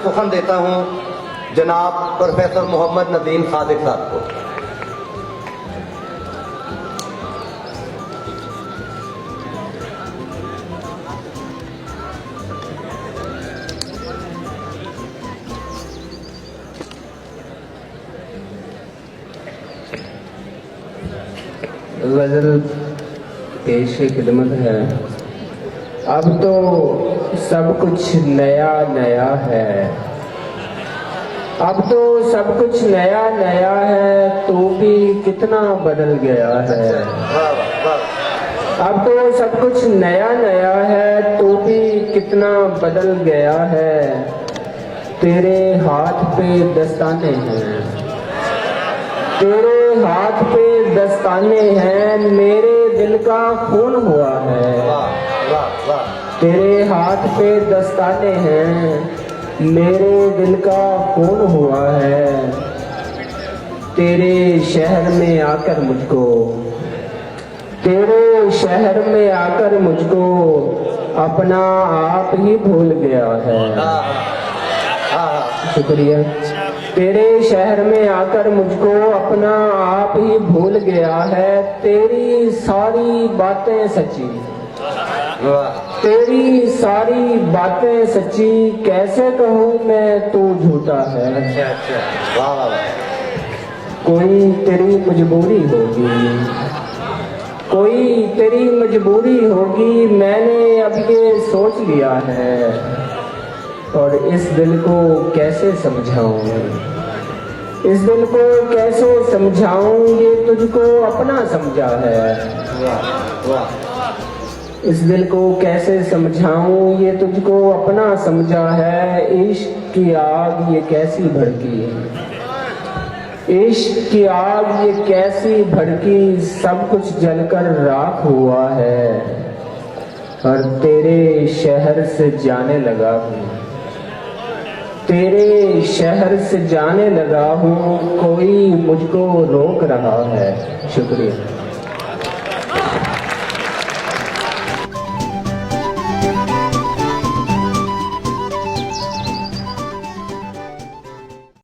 सुखन देता हूँ जनाब प्रोफेसर मोहम्मद नदीम सादिक साहब को। गज़ल पेश खिदमत है। अब तो सब कुछ नया नया है, अब तो सब कुछ नया नया है, तो भी कितना बदल गया है। अब तो सब कुछ नया नया है, तो भी कितना बदल गया है। तेरे हाथ पे दस्ताने हैं, तेरे हाथ पे दस्ताने हैं, मेरे दिल का खून हुआ है। तेरे हाथ पे दस्ताने हैं, मेरे दिल का खून हुआ है। तेरे शहर में आकर मुझको, तेरे शहर में आकर मुझको अपना आप ही भूल गया है। शुक्रिया। तेरे शहर में आकर मुझको अपना आप ही भूल गया है। तेरी सारी बातें सच्ची, तेरी सारी बातें सच्ची, कैसे कहूँ मैं तू झूठा है। कोई तेरी मजबूरी होगी, कोई तेरी मजबूरी होगी, मैंने अब ये सोच लिया है। और इस दिल को कैसे समझाऊं, इस दिल को कैसे समझाऊं, ये तुझको अपना समझा है। इस दिल को कैसे समझाऊं, ये तुझको अपना समझा है। इश्क की आग ये कैसी भड़की, इश्क की आग ये कैसी भड़की, सब कुछ जलकर राख हुआ है। और तेरे शहर से जाने लगा हूँ, तेरे शहर से जाने लगा हूँ, कोई मुझको रोक रहा है। शुक्रिया।